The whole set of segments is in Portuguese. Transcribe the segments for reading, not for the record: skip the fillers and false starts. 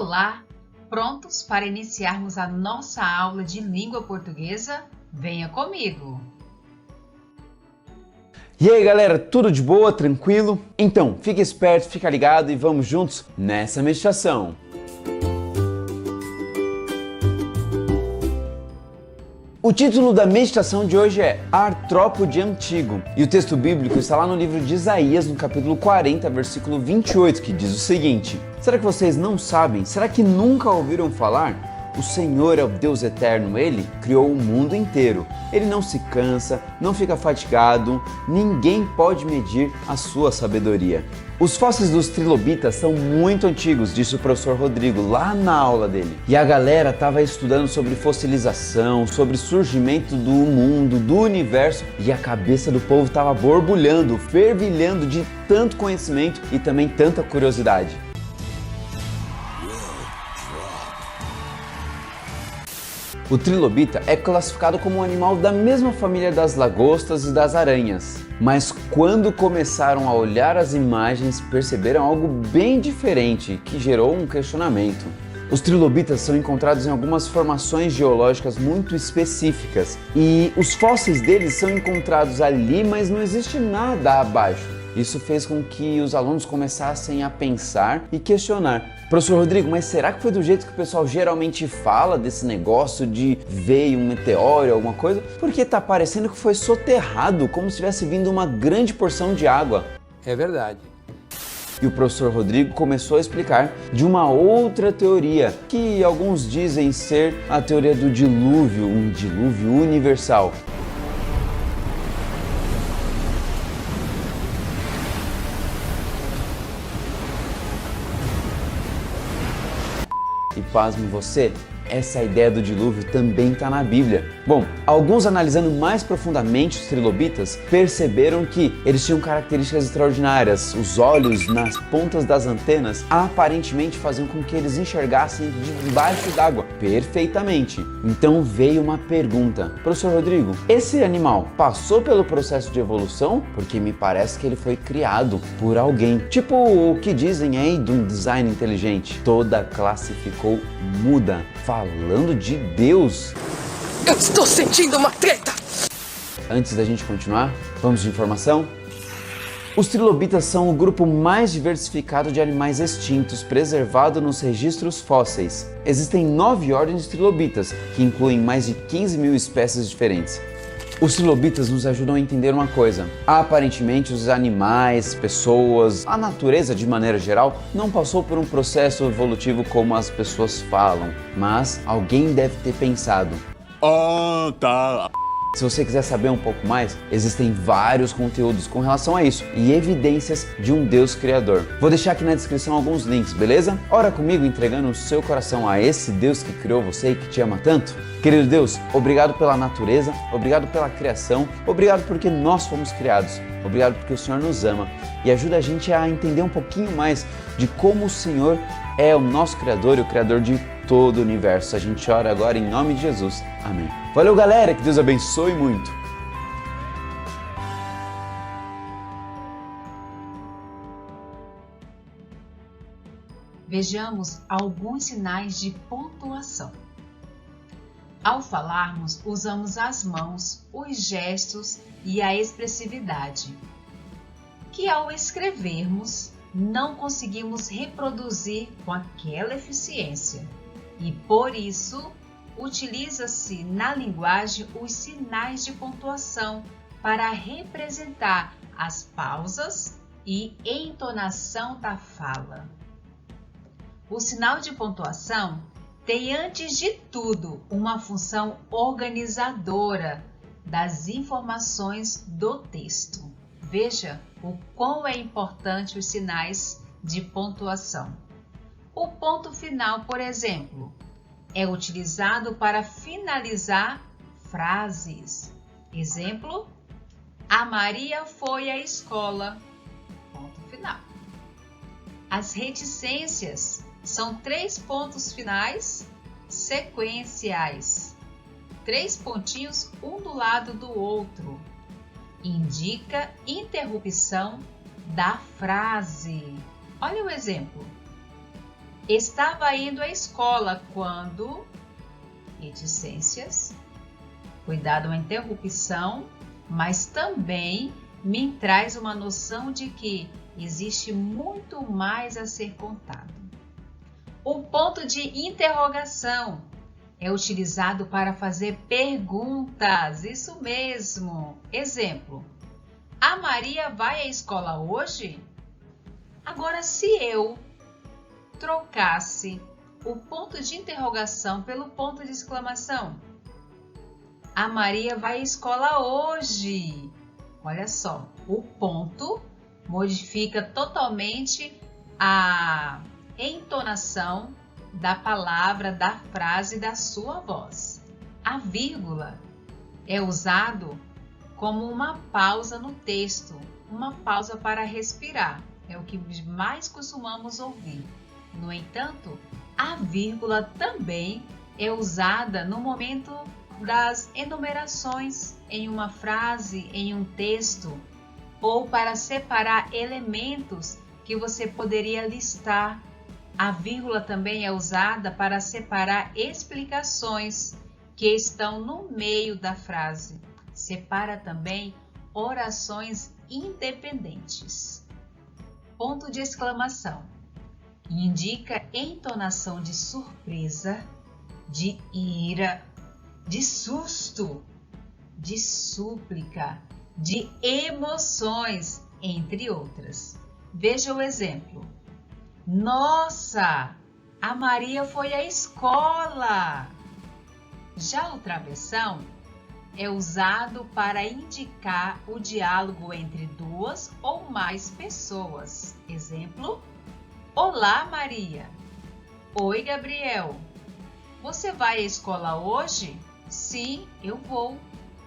Olá! Prontos para iniciarmos a nossa aula de língua portuguesa? Venha comigo! E aí galera, tudo de boa? Tranquilo? Então, fica esperto, fica ligado e vamos juntos nessa meditação! O título da meditação de hoje é Artrópode Antigo e o texto bíblico está lá no livro de Isaías, no capítulo 40, versículo 28, que diz o seguinte: será que vocês não sabem? Será que nunca ouviram falar? O Senhor é o Deus eterno, Ele criou o mundo inteiro. Ele não se cansa, não fica fatigado, ninguém pode medir a sua sabedoria. Os fósseis dos trilobitas são muito antigos, disse o professor Rodrigo lá na aula dele. E a galera estava estudando sobre fossilização, sobre surgimento do mundo, do universo, e a cabeça do povo estava borbulhando, fervilhando de tanto conhecimento e também tanta curiosidade. O trilobita é classificado como um animal da mesma família das lagostas e das aranhas. Mas quando começaram a olhar as imagens, perceberam algo bem diferente, que gerou um questionamento. Os trilobitas são encontrados em algumas formações geológicas muito específicas e os fósseis deles são encontrados ali, mas não existe nada abaixo. Isso fez com que os alunos começassem a pensar e questionar. Professor Rodrigo, mas será que foi do jeito que o pessoal geralmente fala desse negócio de veio um meteoro, alguma coisa? Porque tá parecendo que foi soterrado, como se tivesse vindo uma grande porção de água. É verdade. E o professor Rodrigo começou a explicar de uma outra teoria, que alguns dizem ser a teoria do dilúvio, um dilúvio universal. E pasme você, essa ideia do dilúvio também está na Bíblia. Bom, alguns analisando mais profundamente os trilobitas perceberam que eles tinham características extraordinárias. Os olhos nas pontas das antenas aparentemente faziam com que eles enxergassem debaixo d'água perfeitamente. Então veio uma pergunta: professor Rodrigo, esse animal passou pelo processo de evolução? Porque me parece que ele foi criado por alguém. Tipo o que dizem aí de um design inteligente. Toda classe ficou muda. Falando de Deus. Eu estou sentindo uma treta! Antes da gente continuar, vamos de informação? Os trilobitas são o grupo mais diversificado de animais extintos preservado nos registros fósseis. Existem 9 ordens de trilobitas, que incluem mais de 15 mil espécies diferentes. Os trilobitas nos ajudam a entender uma coisa. Aparentemente, os animais, pessoas, a natureza de maneira geral, não passou por um processo evolutivo como as pessoas falam. Mas alguém deve ter pensado: Ah, tá. Se você quiser saber um pouco mais, existem vários conteúdos com relação a isso e evidências de um Deus criador. Vou deixar aqui na descrição alguns links, beleza? Ora comigo entregando o seu coração a esse Deus que criou você e que te ama tanto. Querido Deus, obrigado pela natureza, obrigado pela criação, obrigado porque nós fomos criados, obrigado porque o Senhor nos ama e ajuda a gente a entender um pouquinho mais de como o Senhor é o nosso Criador e o Criador de todo o universo. A gente ora agora em nome de Jesus. Amém. Valeu, galera, que Deus abençoe muito. Vejamos alguns sinais de pontuação. Ao falarmos, usamos as mãos, os gestos e a expressividade, que ao escrevermos, não conseguimos reproduzir com aquela eficiência. E por isso, utiliza-se na linguagem os sinais de pontuação para representar as pausas e entonação da fala. O sinal de pontuação tem, antes de tudo, uma função organizadora das informações do texto. Veja o quão é importante os sinais de pontuação. O ponto final, por exemplo, é utilizado para finalizar frases. Exemplo: a Maria foi à escola. Ponto final. As reticências são 3 pontos finais sequenciais. 3 pontinhos um do lado do outro. Indica interrupção da frase. Olha o exemplo. Estava indo à escola quando... reticências. Cuidado, uma interrupção, mas também me traz uma noção de que existe muito mais a ser contado. O ponto de interrogação é utilizado para fazer perguntas, isso mesmo. Exemplo: a Maria vai à escola hoje? Agora, se eu trocasse o ponto de interrogação pelo ponto de exclamação, a Maria vai à escola hoje. Olha só, o ponto modifica totalmente a entonação da palavra, da frase, da sua voz. A vírgula é usado como uma pausa no texto, uma pausa para respirar. É o que mais costumamos ouvir. No entanto, a vírgula também é usada no momento das enumerações em uma frase, em um texto, ou para separar elementos que você poderia listar. A vírgula também é usada para separar explicações que estão no meio da frase. Separa também orações independentes. Ponto de exclamação indica entonação de surpresa, de ira, de susto, de súplica, de emoções, entre outras. Veja o exemplo. Nossa, a Maria foi à escola. Já o travessão é usado para indicar o diálogo entre duas ou mais pessoas. Exemplo: olá, Maria. Oi, Gabriel. Você vai à escola hoje? Sim, eu vou.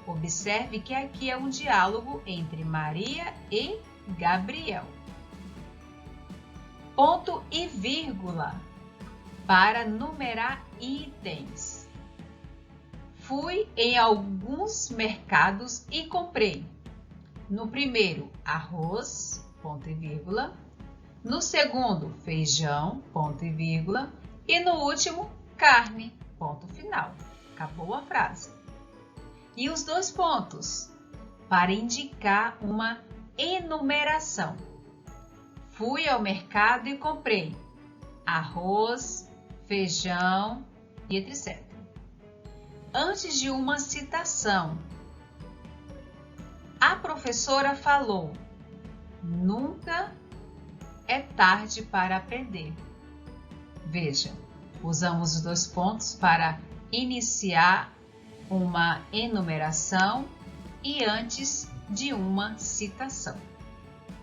Observe que aqui é um diálogo entre Maria e Gabriel. Ponto e vírgula para numerar itens. Fui em alguns mercados e comprei. No primeiro, arroz, ponto e vírgula. No segundo, feijão, ponto e vírgula. E no último, carne, ponto final. Acabou a frase. E os dois pontos para indicar uma enumeração. Fui ao mercado e comprei arroz, feijão e etc. Antes de uma citação, a professora falou: nunca é tarde para aprender. Veja, usamos os dois pontos para iniciar uma enumeração e antes de uma citação.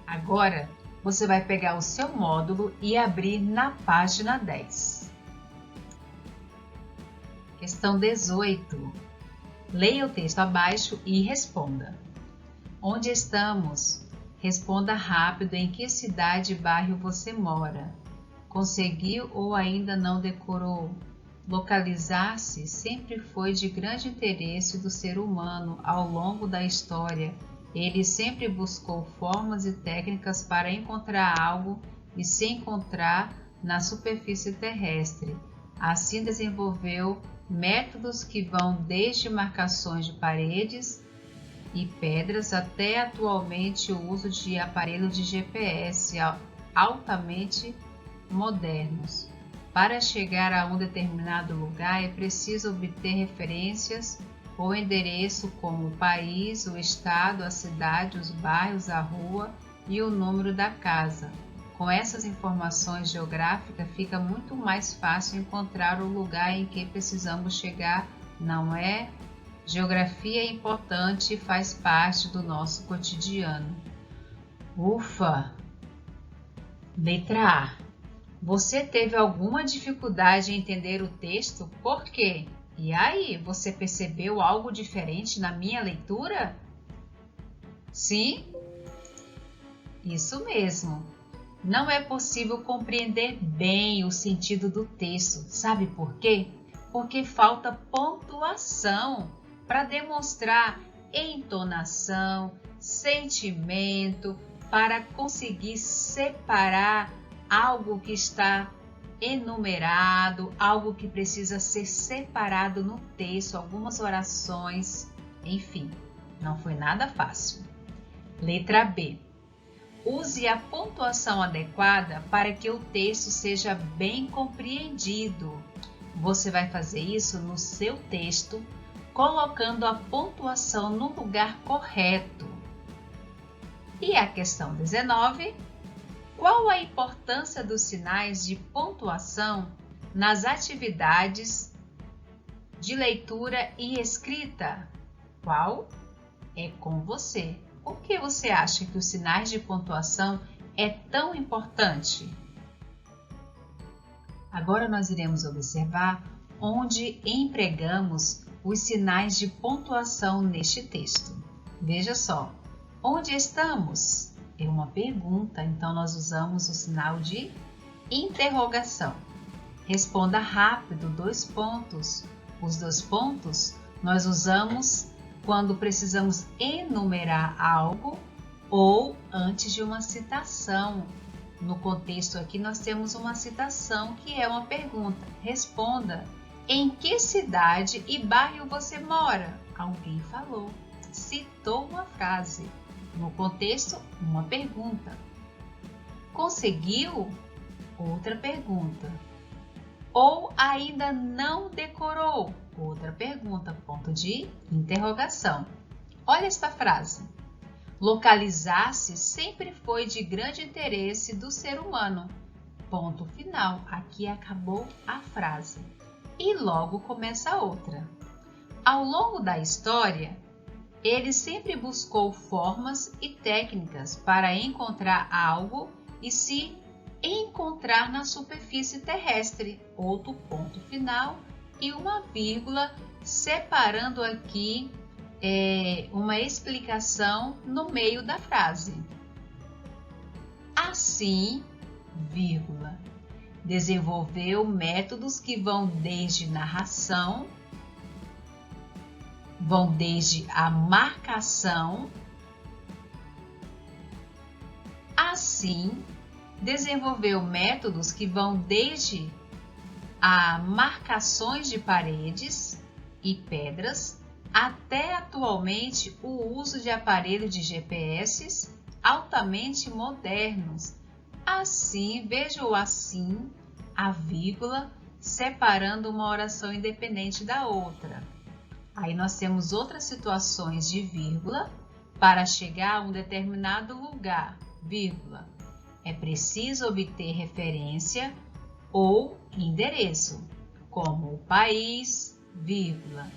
Agora, você vai pegar o seu módulo e abrir na página 10. Questão 18. Leia o texto abaixo e responda. Onde estamos? Responda rápido em que cidade e bairro você mora. Conseguiu ou ainda não decorou? Localizar-se sempre foi de grande interesse do ser humano ao longo da história. Ele sempre buscou formas e técnicas para encontrar algo e se encontrar na superfície terrestre. Assim desenvolveu métodos que vão desde marcações de paredes e pedras até atualmente o uso de aparelhos de GPS altamente modernos. Para chegar a um determinado lugar é preciso obter referências ou endereço como o país, o estado, a cidade, os bairros, a rua e o número da casa. Com essas informações geográficas fica muito mais fácil encontrar o lugar em que precisamos chegar, não é? Geografia é importante e faz parte do nosso cotidiano. Ufa! Letra A. Você teve alguma dificuldade em entender o texto? Por quê? E aí, você percebeu algo diferente na minha leitura? Sim? Isso mesmo. Não é possível compreender bem o sentido do texto. Sabe por quê? Porque falta pontuação para demonstrar entonação, sentimento, para conseguir separar algo que está enumerado, algo que precisa ser separado no texto, algumas orações, enfim, não foi nada fácil. Letra B. Use a pontuação adequada para que o texto seja bem compreendido. Você vai fazer isso no seu texto, colocando a pontuação no lugar correto. E a questão 19. Qual a importância dos sinais de pontuação nas atividades de leitura e escrita? Qual? É com você. Por que você acha que os sinais de pontuação é tão importante? Agora nós iremos observar onde empregamos os sinais de pontuação neste texto. Veja só, onde estamos? É uma pergunta, então nós usamos o sinal de interrogação. Responda rápido, 2 pontos. Os 2 pontos nós usamos quando precisamos enumerar algo ou antes de uma citação. No contexto aqui nós temos uma citação que é uma pergunta. Responda: em que cidade e bairro você mora? Alguém falou, citou uma frase. No contexto, uma pergunta. Conseguiu? Outra pergunta. Ou ainda não decorou? Outra pergunta, ponto de interrogação. Olha esta frase. Localizar-se sempre foi de grande interesse do ser humano. Ponto final. Aqui acabou a frase. E logo começa a outra. Ao longo da história, ele sempre buscou formas e técnicas para encontrar algo e se encontrar na superfície terrestre. Outro ponto final e uma vírgula separando aqui uma explicação no meio da frase. Assim, vírgula, desenvolveu métodos que vão desde narração, vão desde a marcação. Assim, desenvolveu métodos que vão desde a marcações de paredes e pedras até atualmente o uso de aparelhos de GPS altamente modernos. Assim, veja o assim, a vírgula, separando uma oração independente da outra. Aí nós temos outras situações de vírgula para chegar a um determinado lugar, vírgula. É preciso obter referência ou endereço, como o país, vírgula,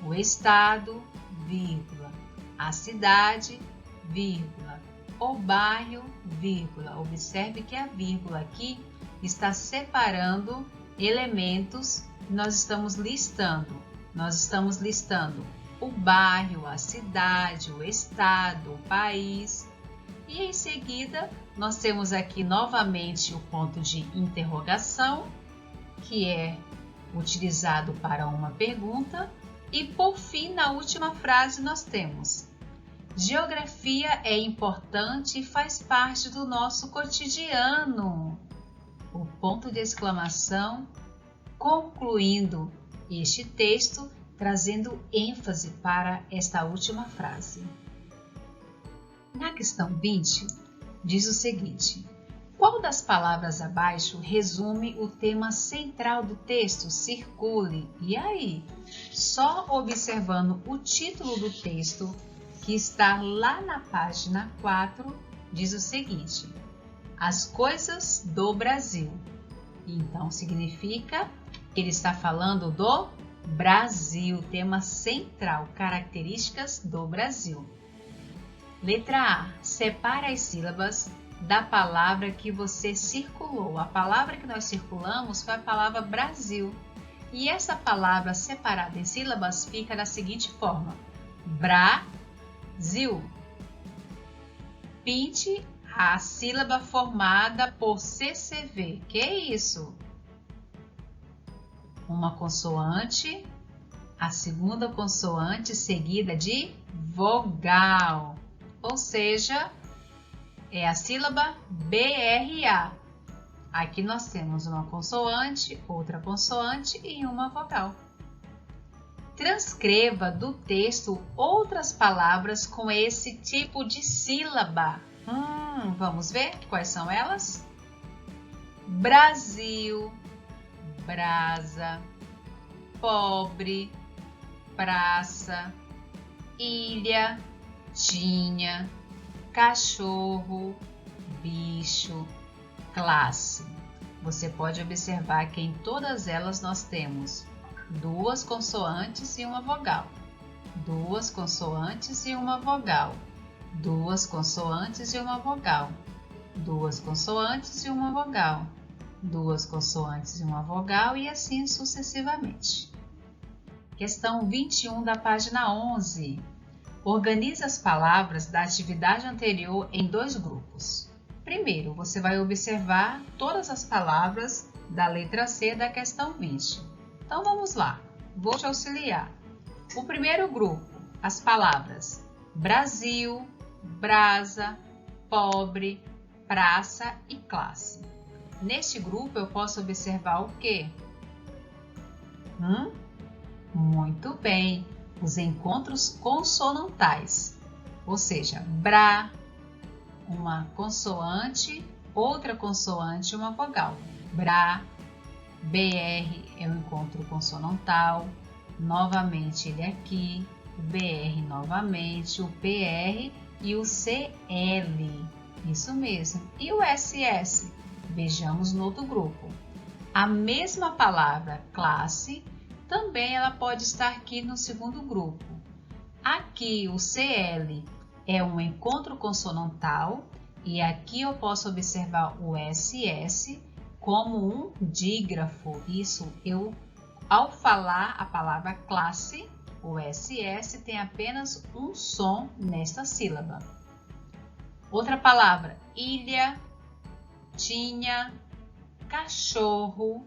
o estado, vírgula, a cidade, vírgula, o bairro, vírgula. Observe que a vírgula aqui está separando elementos que nós estamos listando. Nós estamos listando o bairro, a cidade, o estado, o país. E em seguida, nós temos aqui novamente o ponto de interrogação, que é utilizado para uma pergunta. E por fim, na última frase, nós temos: geografia é importante e faz parte do nosso cotidiano. O ponto de exclamação, concluindo este texto, trazendo ênfase para esta última frase. Na questão 20, diz o seguinte: qual das palavras abaixo resume o tema central do texto? Circule. E aí? Só observando o título do texto, que está lá na página 4, diz o seguinte: as coisas do Brasil. Então, significa que ele está falando do Brasil, tema central, características do Brasil. Letra A. Separa as sílabas da palavra que você circulou. A palavra que nós circulamos foi a palavra Brasil. E essa palavra separada em sílabas fica da seguinte forma: Brasil. Pinte a sílaba formada por CCV. Que é isso? Uma consoante, a segunda consoante seguida de vogal. Ou seja, é a sílaba BRA. Aqui nós temos uma consoante, outra consoante e uma vogal. Transcreva do texto outras palavras com esse tipo de sílaba. Vamos ver quais são elas? Brasil, brasa, pobre, praça, ilha, tinha, cachorro, bicho, classe. Você pode observar que em todas elas nós temos duas consoantes e uma vogal, duas consoantes e uma vogal, duas consoantes e uma vogal, duas consoantes e uma vogal, duas consoantes e uma vogal e assim sucessivamente. Questão 21 da página 11. Organize as palavras da atividade anterior em dois grupos. Primeiro, você vai observar todas as palavras da letra C da questão 20. Então vamos lá, vou te auxiliar. O primeiro grupo, as palavras Brasil, brasa, pobre, praça e classe. Neste grupo eu posso observar o quê? Muito bem, os encontros consonantais, ou seja, bra, uma consoante, outra consoante e uma vogal. Bra, BR é o encontro consonantal, novamente ele aqui, o BR novamente, o PR e o CL, isso mesmo, e o SS, vejamos no outro grupo. A mesma palavra classe, também ela pode estar aqui no segundo grupo. Aqui o CL é um encontro consonantal e aqui eu posso observar o SS como um dígrafo. Isso ao falar a palavra classe, o SS tem apenas um som nesta sílaba. Outra palavra, ilha, tinha, cachorro,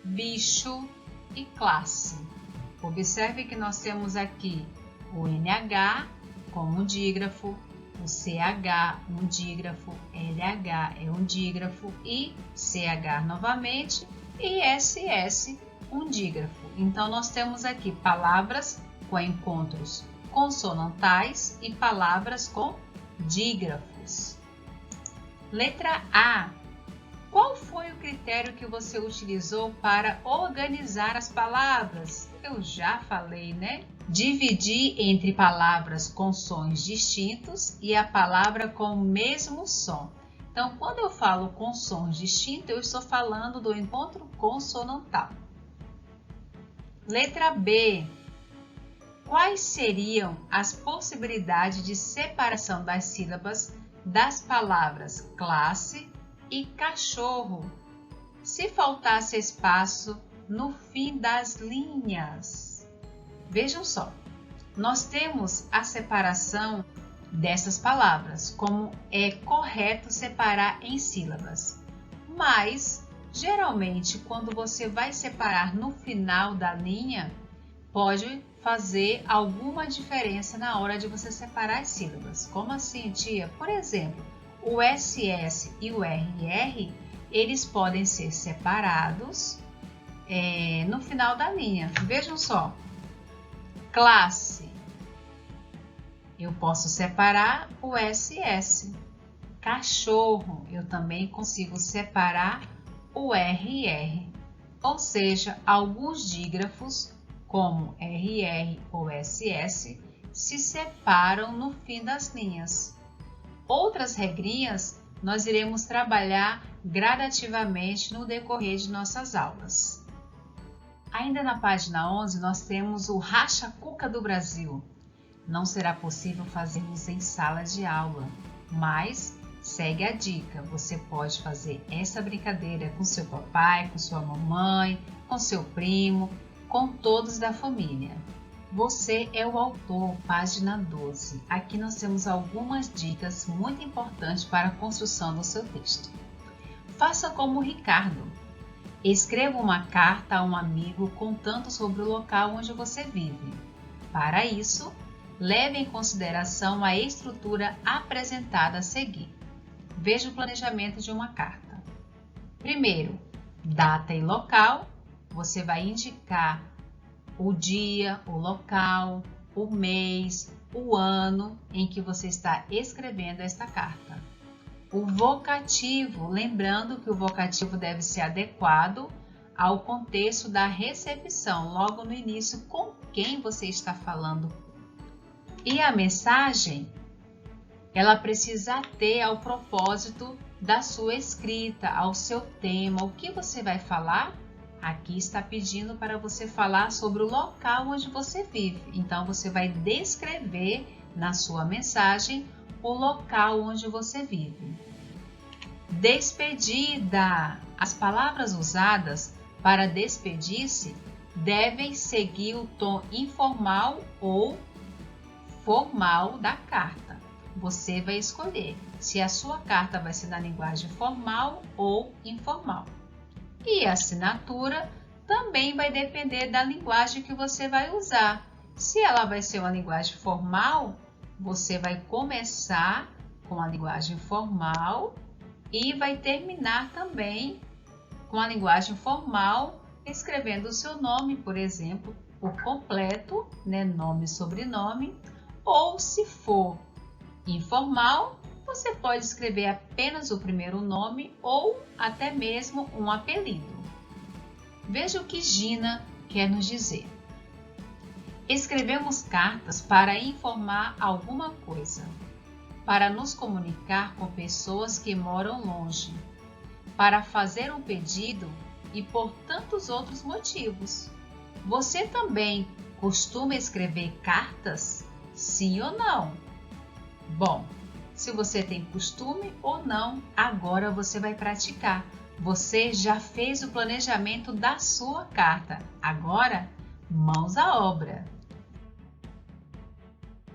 bicho e classe. Observe que nós temos aqui o NH como um dígrafo, o CH um dígrafo, LH é um dígrafo e CH novamente e SS um dígrafo. Então nós temos aqui palavras com encontros consonantais e palavras com dígrafos. Letra A. Qual foi o critério que você utilizou para organizar as palavras? Eu já falei, né? Dividir entre palavras com sons distintos e a palavra com o mesmo som. Então, quando eu falo com sons distintos, eu estou falando do encontro consonantal. Letra B. Quais seriam as possibilidades de separação das sílabas das palavras classe e cachorro, se faltasse espaço no fim das linhas? Vejam só, nós temos a separação dessas palavras, como é correto separar em sílabas. Mas, geralmente, quando você vai separar no final da linha, pode fazer alguma diferença na hora de você separar as sílabas. Como assim, tia? Por exemplo, o SS e o RR, eles podem ser separados no final da linha. Vejam só, classe, eu posso separar o SS. Cachorro, eu também consigo separar o RR. Ou seja, alguns dígrafos, como RR ou SS, se separam no fim das linhas. Outras regrinhas nós iremos trabalhar gradativamente no decorrer de nossas aulas. Ainda na página 11 nós temos o racha-cuca do Brasil. Não será possível fazermos em sala de aula, mas segue a dica, você pode fazer essa brincadeira com seu papai, com sua mamãe, com seu primo, com todos da família. Você é o autor, página 12. Aqui nós temos algumas dicas muito importantes para a construção do seu texto. Faça como o Ricardo. Escreva uma carta a um amigo contando sobre o local onde você vive. Para isso, leve em consideração a estrutura apresentada a seguir. Veja o planejamento de uma carta. Primeiro, data e local. Você vai indicar o dia, o local, o mês, o ano em que você está escrevendo esta carta. O vocativo, lembrando que o vocativo deve ser adequado ao contexto da recepção, logo no início, com quem você está falando. E a mensagem, ela precisa ter ao propósito da sua escrita, ao seu tema, o que você vai falar. Aqui está pedindo para você falar sobre o local onde você vive. Então, você vai descrever na sua mensagem o local onde você vive. Despedida. As palavras usadas para despedir-se devem seguir o tom informal ou formal da carta. Você vai escolher se a sua carta vai ser na linguagem formal ou informal. E a assinatura também vai depender da linguagem que você vai usar. Se ela vai ser uma linguagem formal, você vai começar com a linguagem formal e vai terminar também com a linguagem formal, escrevendo o seu nome, por exemplo, o completo, nome e sobrenome. Ou se for informal, você pode escrever apenas o primeiro nome ou até mesmo um apelido. Veja o que Gina quer nos dizer. Escrevemos cartas para informar alguma coisa, para nos comunicar com pessoas que moram longe, para fazer um pedido e por tantos outros motivos. Você também costuma escrever cartas? Sim ou não? Bom, se você tem costume ou não, agora você vai praticar. Você já fez o planejamento da sua carta. Agora, mãos à obra.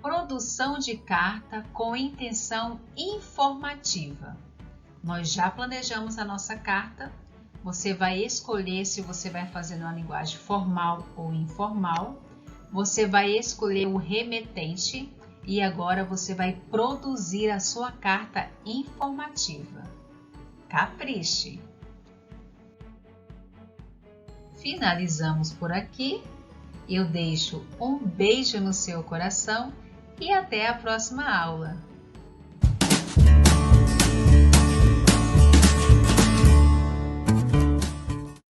Produção de carta com intenção informativa. Nós já planejamos a nossa carta. Você vai escolher se você vai fazer numa linguagem formal ou informal. Você vai escolher o remetente. E agora você vai produzir a sua carta informativa. Capriche! Finalizamos por aqui. Eu deixo um beijo no seu coração e até a próxima aula.